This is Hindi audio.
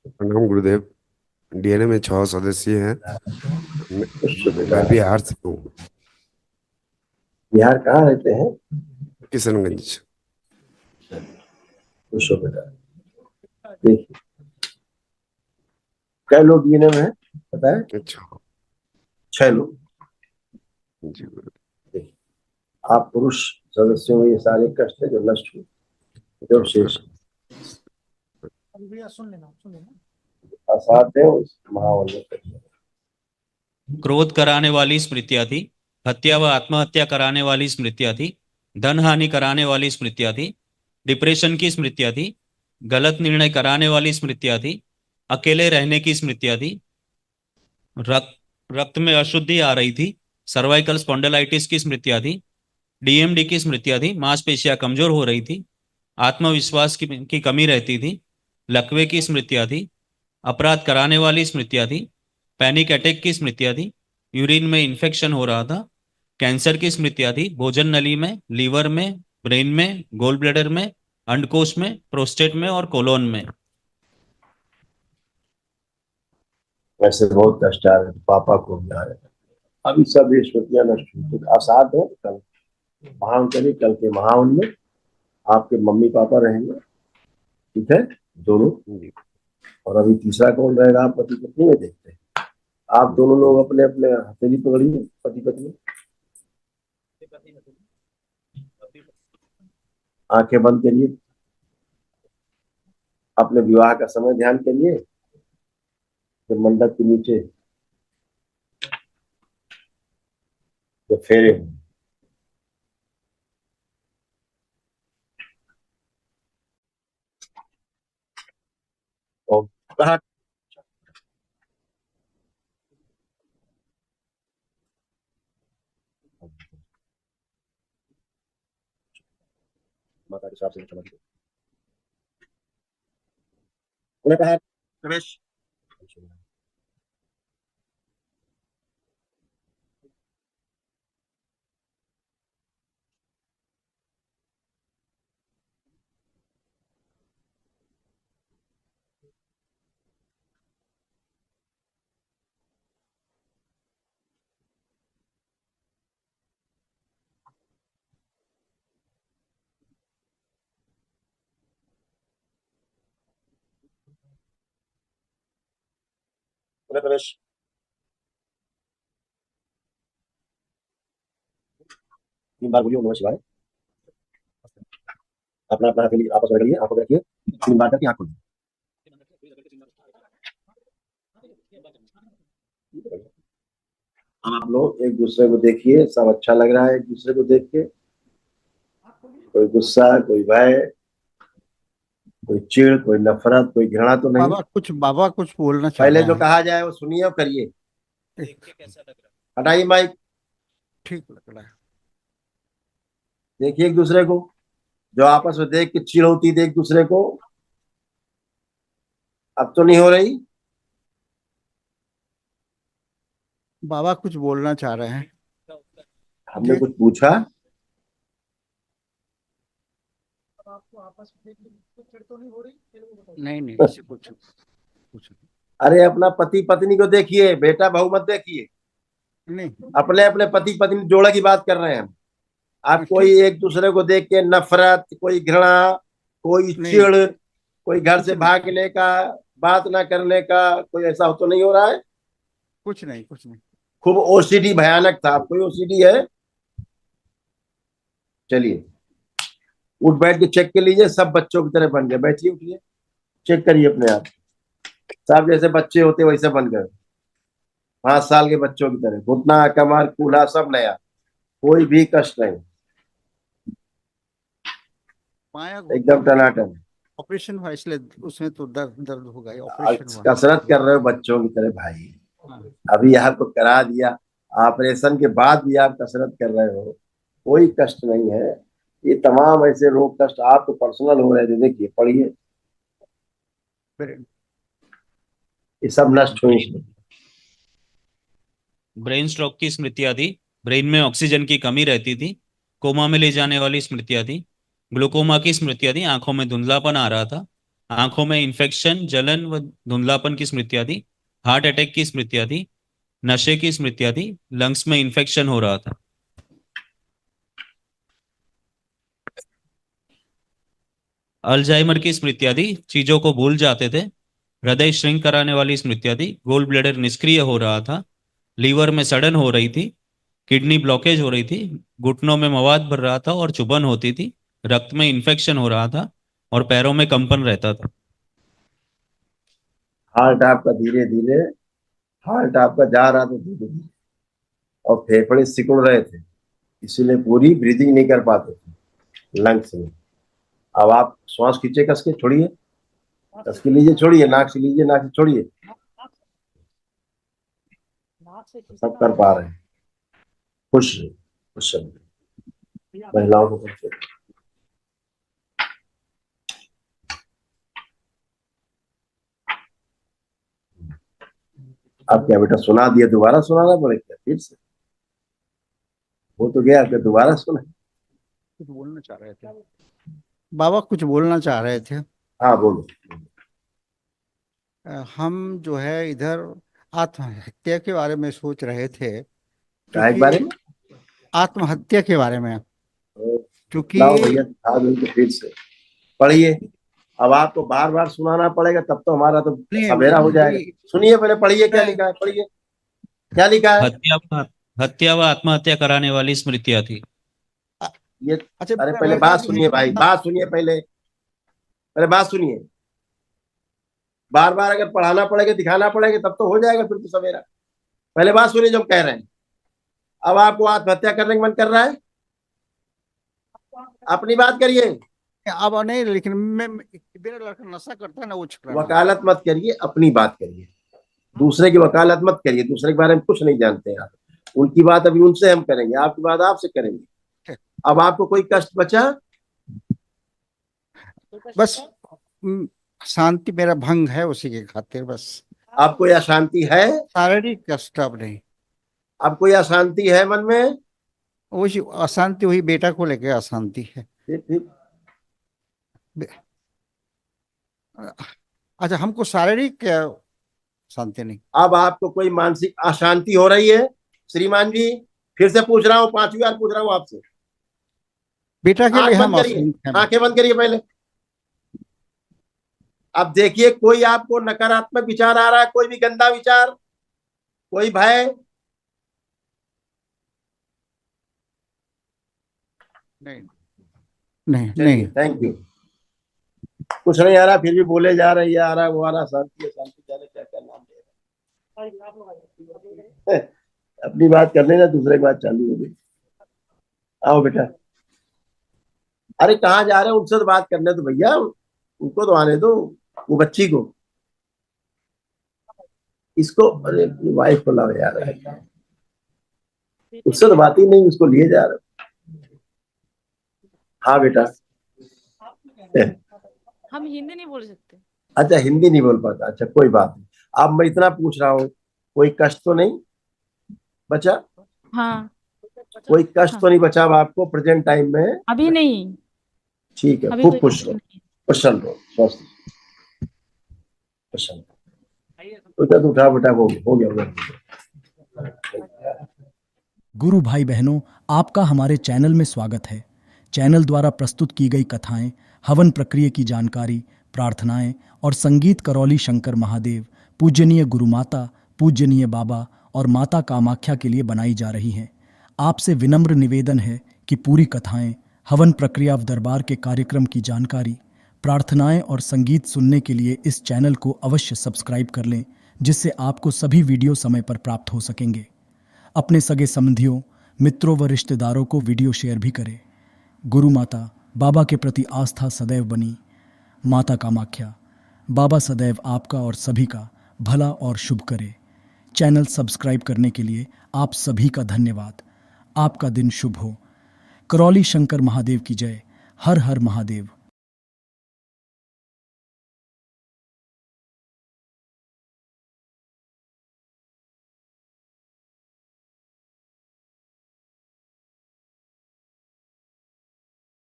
प्रणाम गुरुदेव। डीएनए में 6 सदस्य हैं। मैं, मैं शुक्र। बिहार से हूँ। बिहार कहाँ रहते हैं? किशनगंज। खुश हो बेटा। देखिए, कै लोग डीएनए में है पता है? अच्छा। 6 लोग। जी गुरु। देखिए, आप पुरुष सदस्यों में ये सारे कष्ट है जो नष्ट हुए, जो शेष नमस्कार। असाध्य है उस महावल्य कष्ट। क्रोध कराने वाली स्मृतियां थी, हत्या व आत्महत्या कराने वाली स्मृतियां थी, धन हानि कराने वाली स्मृतियां थी, डिप्रेशन की स्मृतियां थी, गलत निर्णय कराने वाली स्मृतियां थी, अकेले रहने की स्मृतियां थी, रक्त रक्त में अशुद्धि आ रही थी, सर्वाइकल स्पॉन्डिलाइटिस की स्मृतियां थी, डीएमडी की स्मृतियां थी, मांसपेशियां कमजोर हो रही थी, आत्मविश्वास की कमी रहती थी, लकवे की स्मृतियां थी, अपराध कराने वाली स्मृतियां थी, पैनिक अटैक की स्मृतियां थी, यूरिन में इन्फेक्शन हो रहा था, कैंसर की स्मृतियां थी, भोजन नली में, लीवर में, ब्रेन में, गोल ब्लैडर में, अंडकोश में, प्रोस्टेट में और कोलोन में। वैसे बहुत कष्ट आ रहे थे, पापा को भी आ रहे थे। अभी सब ये स्मृतियां नष्ट हुई तो असाध्य है। कल महान करिए, कल के महान में आपके मम्मी पापा रहेंगे, ठीक है, दोनों। जी। और अभी तीसरा कौन रहेगा? आप पति पत्नी में देखते हैं। आप दोनों लोग अपने अपने हथेली पकड़िए, पति पत्नी, आंखें बंद करिए, अपने विवाह का समय ध्यान करिए। जब मंडप के नीचे जब फेरे हों, और कहा माता के साथ से क्षमा कीजिए। उन्हें कहा प्रवेश। उन्हें प्रवेश। 3 बार बोलिए ओम नमः शिवाय। अपना अपना हथेली आपस में रखिए, आंखों में रखिए, 3 बार करके आंख खोलिए। अब आप लोग एक दूसरे को देखिए, सब अच्छा लग रहा है एक दूसरे को देख के। कोई गुस्सा, कोई भय, कोई चिढ़, कोई नफरत, कोई घृणा तो नहीं। बाबा कुछ बोलना चाह पहले रहे जो हैं। कहा जाए वो सुनिए और करिए। देख के कैसा लग रहा हटाइए माइक। ठीक लग रहा है। देखिए एक दूसरे को, जो आपस में देख के चिढ़ होती थी एक दूसरे को, अब तो नहीं हो रही। बाबा कुछ बोलना चाह रहे हैं। है? हमने जी। कुछ पूछा? नहीं नहीं, ऐसे कुछ कुछ अरे अपना पति पत्नी को देखिए, बेटा बहू मत देखिए। नहीं। अपने अपने पति पत्नी जोड़े की बात कर रहे हैं हम। आप ठीक। कोई एक दूसरे को देख के नफरत, कोई घृणा, कोई नहीं, चिढ़, कोई घर कुछ से नहीं, भागने का, बात ना करने का, कोई ऐसा हो तो नहीं हो रहा है? कुछ नहीं, कुछ नहीं। खूब ओसीडी भयानक था। कोई ओसीडी है? चलिए उठ बैठ के चेक कर लीजिए, सब बच्चों की तरह बन गए। बैठिए, उठिए, चेक करिए अपने आप। सब जैसे बच्चे होते वैसे बन गए, 5 साल के बच्चों की तरह। घुटना, कमर, कूल्हा सब नया, कोई भी कष्ट नहीं, माया घुटना एकदम टनाटन। ऑपरेशन हुआ इसलिए उसमें तो दर्द दर्द होगा, ऑपरेशन हुआ। कसरत कर रहे हो बच्चों की तरह भाई। हाँ। अभी आपको करा दिया, ऑपरेशन के बाद भी आप कसरत कर रहे हो, कोई कष्ट नहीं है। ये तमाम ऐसे रोग कष्ट आपको पर्सनल हो रहे थे, देखिए पढ़िए, फिर ये सब नष्ट हुई। ब्रेन स्ट्रोक की स्मृतियां थी, ब्रेन में ऑक्सीजन की कमी रहती थी, कोमा में ले जाने वाली स्मृतियां थी, ग्लूकोमा की स्मृतियां थी, आंखों में धुंधलापन आ रहा था, आंखों में इन्फेक्शन, जलन व धुंधलापन की स्मृतियां थी, हार्ट अटैक की स्मृतियां थी, नशे की स्मृतियां थी, लंग्स में इन्फेक्शन हो रहा था। अल्जाइमर की स्मृतियां थी, चीजों को भूल जाते थे, हृदय श्रिंक कराने वाली स्मृतियां थी, गोल्ड ब्लैडर निष्क्रिय हो रहा था, लीवर में सड़न हो रही थी, किडनी ब्लॉकेज हो रही थी, घुटनों में मवाद भर रहा था और चुभन होती थी, रक्त में इन्फेक्शन हो रहा था और पैरों में कंपन रहता था। हार्ट आपका धीरे धीरे, हार्ट आपका जा रहा था धीरे धीरे, और फेफड़े सिकुड़ रहे थे, इसीलिए पूरी ब्रीदिंग नहीं कर पाते थे लंग्स में। अब आप श्वास खींचे, कस के छोड़िए, कस के लीजिए, छोड़िए, नाक से लीजिए, नाक से छोड़िए, सब कर पा रहे हैं। खुश रहिए, खुश रहिए। महिलाओं को खुश रहिए। अब क्या बेटा, सुना दिया, दोबारा सुनाना पड़ेगा फिर से? वो तो गया, आपके दोबारा सुना। कुछ बोलना चाह रहे थे बाबा, कुछ बोलना चाह रहे थे। हाँ बोलो। हम जो है इधर आत्महत्या के बारे में सोच रहे थे, क्या एक बारे में? आत्महत्या के बारे में, क्योंकि लाओ भैया, दिखा दो तो फिर से पढ़िए। अब आपको बार बार सुनाना पड़ेगा, तब तो हमारा तो सवेरा हो जाएगा। सुनिए पहले, पढ़िए, क्या लिखा है, पढ़िए क्या लिखा है। हत्या व आत्महत्या कराने वाली स्मृतियां थी। ये अच्छा, अरे पहले बात सुनिए भाई, बात सुनिए, पहले बात सुनिए। बार बार अगर पढ़ाना पड़ेगा, दिखाना पड़ेगा, तब तो हो जाएगा फिर तो सवेरा। पहले बात सुनिए जो हम कह रहे हैं। अब आपको आत्महत्या करने का मन कर रहा है? अपनी बात करिए। अब नहीं, लेकिन मैं मेरा लड़का नशा करता है ना, वो छुड़ा। वकालत मत करिए, अपनी बात करिए। दूसरे की वकालत मत करिए, दूसरे के बारे में कुछ नहीं जानते हैं आप। उनकी बात अभी उनसे हम करेंगे, आपकी बात आपसे करेंगे। अब आपको कोई कष्ट बचा? बस शांति मेरा भंग है, उसी के खातिर बस। अब कोई अशांति है? शारीरिक कष्ट अब नहीं। अब कोई अशांति है मन में? वही अशांति, वही बेटा को लेके अशांति है। ठीक। अच्छा, हमको शारीरिक शांति नहीं। अब आपको कोई मानसिक अशांति हो रही है श्रीमान जी? फिर से पूछ रहा हूँ, 5वीं बार पूछ रहा हूँ आपसे। बेटा के लिए हम आंखें बंद करिए पहले। अब देखिए, कोई आपको नकारात्मक विचार आ रहा है, कोई भी गंदा विचार, कोई भय? नहीं। Thank you. कुछ नहीं आ रहा, फिर भी बोले जा रहे, ये आ रहा, वो आ रहा, शांति जाने क्या क्या नाम दे रहे। अपनी बात करने ना, दूसरे की बात चालू हो गई। आओ बेटा। अरे कहाँ जा रहे हो? उनसे तो बात करने दो भैया, उनको तो आने दो, वो बच्ची को। इसको, अरे अपनी वाइफ को लाओ यार, उससे तो बात ही नहीं, उसको लिए जा रहे। हाँ बेटा। हम हिंदी नहीं बोल सकते। अच्छा, हिंदी नहीं बोल पाता, अच्छा कोई बात नहीं। अब मैं इतना पूछ रहा हूँ, कोई कष्ट तो नहीं बचा? हाँ। कोई कष्ट तो नहीं बचा अब आपको प्रेजेंट टाइम में? अभी नहीं। ठीक है, अभी खूब कोई खुश कष्ट रहो, नहीं। प्रसन्न रहो, स्वस्थ प्रसन्न। तो उठा बेटा, वो हो गया। गुरु भाई बहनों, आपका हमारे चैनल में स्वागत है। चैनल द्वारा प्रस्तुत की गई कथाएं, हवन प्रक्रिया की जानकारी, प्रार्थनाएं और संगीत करौली शंकर महादेव, पूजनीय गुरु माता, पूजनीय बाबा और माता कामाख्या के लिए बनाई जा रही हैं। आपसे विनम्र निवेदन है कि पूरी कथाएं, हवन प्रक्रिया दरबार के कार्यक्रम की जानकारी, प्रार्थनाएं और संगीत सुनने के लिए इस चैनल को अवश्य सब्सक्राइब कर लें, जिससे आपको सभी वीडियो समय पर प्राप्त हो सकेंगे। अपने सगे संबंधियों, मित्रों व रिश्तेदारों को वीडियो शेयर भी करें। गुरु माता, बाबा के प्रति आस्था सदैव बनी। माता कामाख्या, बाबा सदैव आपका और सभी का भला और शुभ करे। चैनल सब्सक्राइब करने के लिए आप सभी का धन्यवाद। आपका दिन शुभ हो। करौली शंकर महादेव की जय। हर हर महादेव।